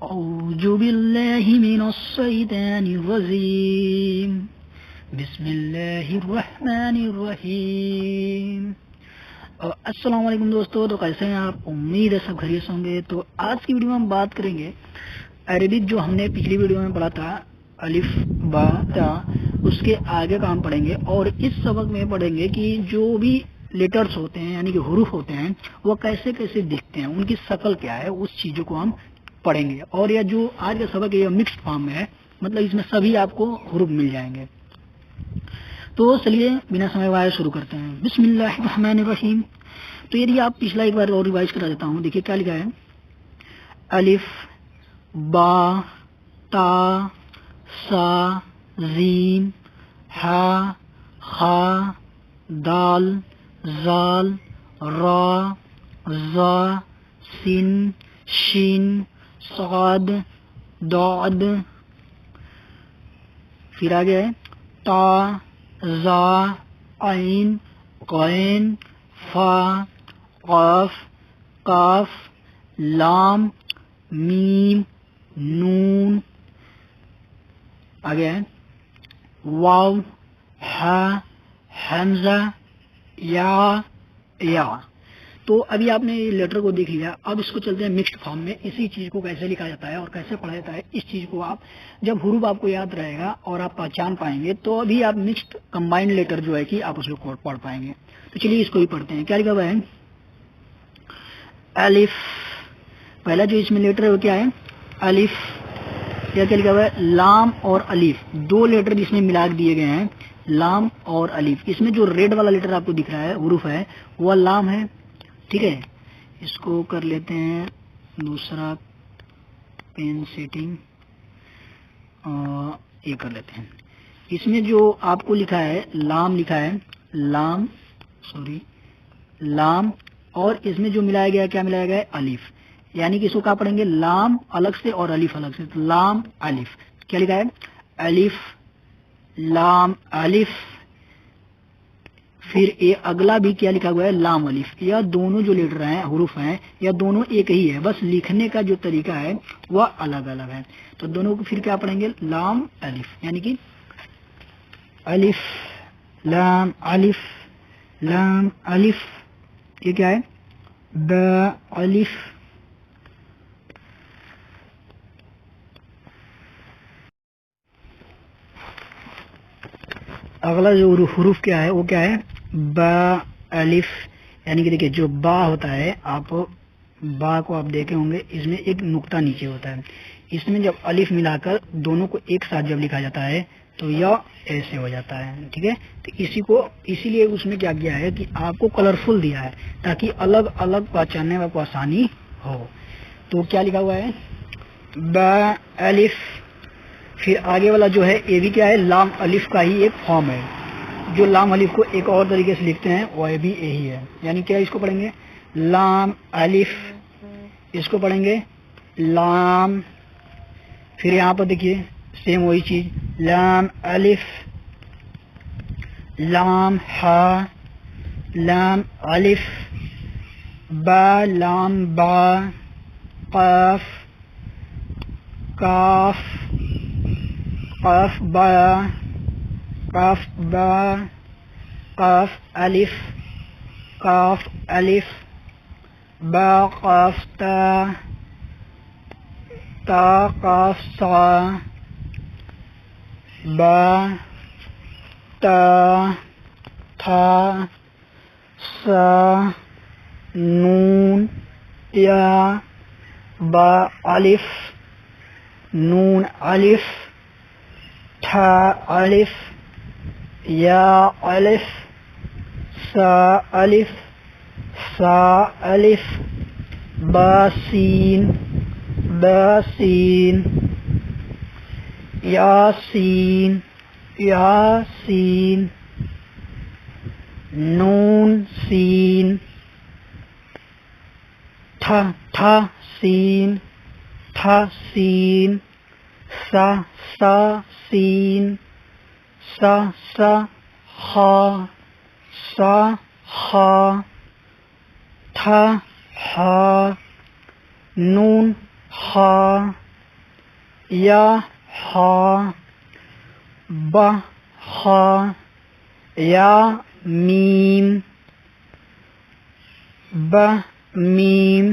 اعوذ باللہ من الشیطان الرجیم بسم اللہ الرحمن الرحیم۔ السلام علیکم دوستو، تو کیسے ہیں آپ؟ امید ہے سب خیریت ہوں گے۔ تو آج کی ویڈیو میں ہم بات کریں گے عربک، جو ہم نے پچھلی ویڈیو میں پڑھا تھا الف با تا، اس کے آگے کا ہم پڑھیں گے، اور اس سبق میں پڑھیں گے کہ جو بھی لیٹرز ہوتے ہیں یعنی کہ حروف ہوتے ہیں وہ کیسے کیسے دکھتے ہیں، ان کی شکل کیا ہے، اس چیزوں کو ہم پڑھیں گے۔ اور یہ جو آج کا سبق ہے یہ مکسڈ فارم میں ہے، مطلب اس میں سبھی آپ کو حروف مل جائیں گے۔ تو چلیے بنا سمے ضائع شروع کرتے ہیں۔ بسم اللہ الرحمن الرحیم۔ تو یدی آپ پچھلا ایک بار اور ریوائز کرا دیتا ہوں، دیکھیے کیا لکھا ہے، الف با تا سا زین ہا خا دال زال را زا سین شین صاد ضاد، پھر آگے ہے تا زا عین غین فا قاف کاف لام میم نون، آگے ہے واو ہا حمزہ یا۔ تو ابھی آپ نے لیٹر کو دیکھ لیا، اب اس کو چلتے ہیں مکسڈ فارم میں۔ اسی چیز کو کیسے لکھا جاتا ہے اور کیسے پڑھا جاتا ہے، اس چیز کو آپ جب حروف آپ کو یاد رہے گا اور آپ پہچان پائیں گے تو ابھی آپ مکسڈ کمبائنڈ لیٹر جو ہے کہ آپ اس کو پڑھ پائیں گے۔ تو چلیے اس کو بھی پڑھتے ہیں۔ کیا لکھا ہوا ہے، الف، پہلا جو اس میں لیٹر ہے وہ کیا ہے، الف۔ کیا لکھا ہوا ہے، لام اور الف، دو لیٹر اس میں ملا دیے گئے ہیں، لام اور الف۔ اس میں جو ریڈ والا لیٹر آپ کو دکھ رہا ہے حروف ہے وہ لام ہے، ٹھیک ہے۔ اس کو کر لیتے ہیں دوسرا پین سیٹنگ، یہ کر لیتے ہیں۔ اس میں جو آپ کو لکھا ہے لام، لکھا ہے لام، سوری لام، اور اس میں جو ملایا گیا کیا ملایا گیا ہے، الف، یعنی کہ اس کو کیا پڑھیں گے، لام الگ سے اور الف الگ سے، لام الف۔ کیا لکھا ہے، الف لام الف، پھر یہ اگلا بھی کیا لکھا ہوا ہے، لام الف۔ یا دونوں جو لیٹر ہیں حروف ہیں یا دونوں ایک ہی ہے، بس لکھنے کا جو طریقہ ہے وہ الگ الگ ہے۔ تو دونوں کو پھر کیا پڑھیں گے، لام الف، یعنی کہ الف لام الف لام الف۔ یہ کیا ہے، با الف، اگلا جو حروف کیا ہے وہ کیا ہے، با الف، یعنی کہ دیکھیے جو با ہوتا ہے، آپ با کو آپ دیکھے ہوں گے اس میں ایک نقطہ نیچے ہوتا ہے، اس میں جب الف ملا کر دونوں کو ایک ساتھ جب لکھا جاتا ہے تو یا ایسے ہو جاتا ہے، ٹھیک ہے۔ تو اسی لیے اس میں کیا کیا ہے کہ آپ کو کلرفل دیا ہے تاکہ الگ الگ پہچاننے میں آپ کو آسانی ہو۔ تو کیا لکھا ہوا ہے، با الف، پھر آگے والا جو ہے یہ بھی کیا ہے، لام الف کا ہی ایک فارم ہے۔ جو لام الف کو ایک اور طریقے سے لکھتے ہیں وہ بھی یہی ہے، یعنی کیا اس کو پڑھیں گے لام الف، اس کو پڑھیں گے لام، پھر یہاں پر دیکھیے سیم وہی چیز، لام الف لام ہا لام الف با لام با قاف کاف قاف با قاف با قاف الف قاف الف با قاف تا تا قاف صا با تا تھا سا نون یا با الف نون الف تھا الف یا الف سا الف سا الف با سین یاسین یاسین نون سین تھا سین سا سین خا تھا ہا نون خا یا ہا با خا یا میم ب میم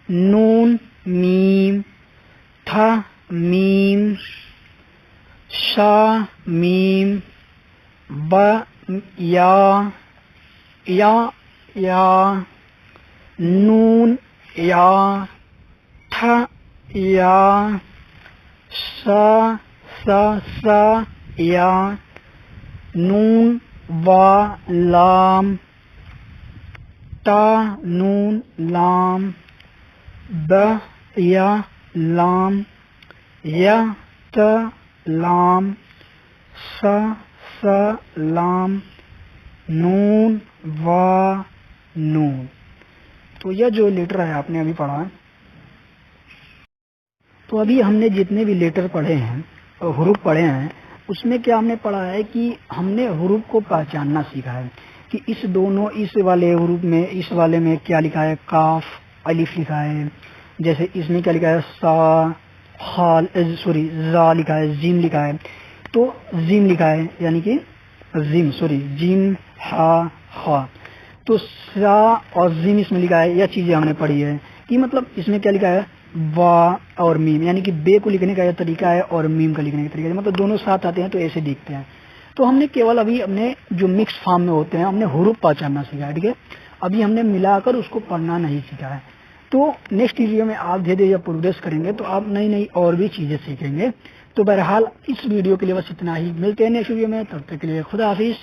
نون میم تھا میم شا میم ب یا نون یا تھا یا سا یا نون وا لام تا نون لام ب یا لام یا ت لام س لام نون وا نون. تو یہ جو لیٹر ہے آپ نے ابھی پڑھا. تو ابھی ہم نے جتنے بھی لیٹر پڑھے ہیں حروف پڑھے ہیں اس میں کیا ہم نے پڑھا ہے کہ ہم نے حروف کو پہچاننا سیکھا ہے کہ اس والے حروف میں اس والے میں کیا لکھا ہے. کاف الف لکھا ہے. جیسے اس میں کیا لکھا ہے زا لکھا ہے. زیم لکھا ہے. تو زیم لکھا ہے یعنی کہ جیم ہا خا. تو سا اور زیم اس میں لکھا ہے. یہ چیزیں ہم نے پڑھی ہے کہ مطلب اس میں کیا لکھا ہے وا اور میم یعنی کہ بے کو لکھنے کا یہ طریقہ ہے اور میم کا لکھنے کا طریقہ ہے. مطلب دونوں ساتھ آتے ہیں تو ایسے دیکھتے ہیں. تو ہم نے کیول ابھی اپنے جو مکس فارم میں ہوتے ہیں ہم نے حروف پہچاننا سیکھا ہے. ٹھیک ہے, ابھی ہم نے ملا کر اس کو پڑھنا نہیں سیکھا ہے. تو نیکسٹ ویڈیو میں آپ دھیرے دھیرے پروگریس کریں گے تو آپ نئی اور بھی چیزیں سیکھیں گے. تو بہرحال اس ویڈیو کے لیے بس اتنا ہی. ملتے ہیں نیکسٹ ویڈیو میں, تب تک کے لیے خدا حافظ.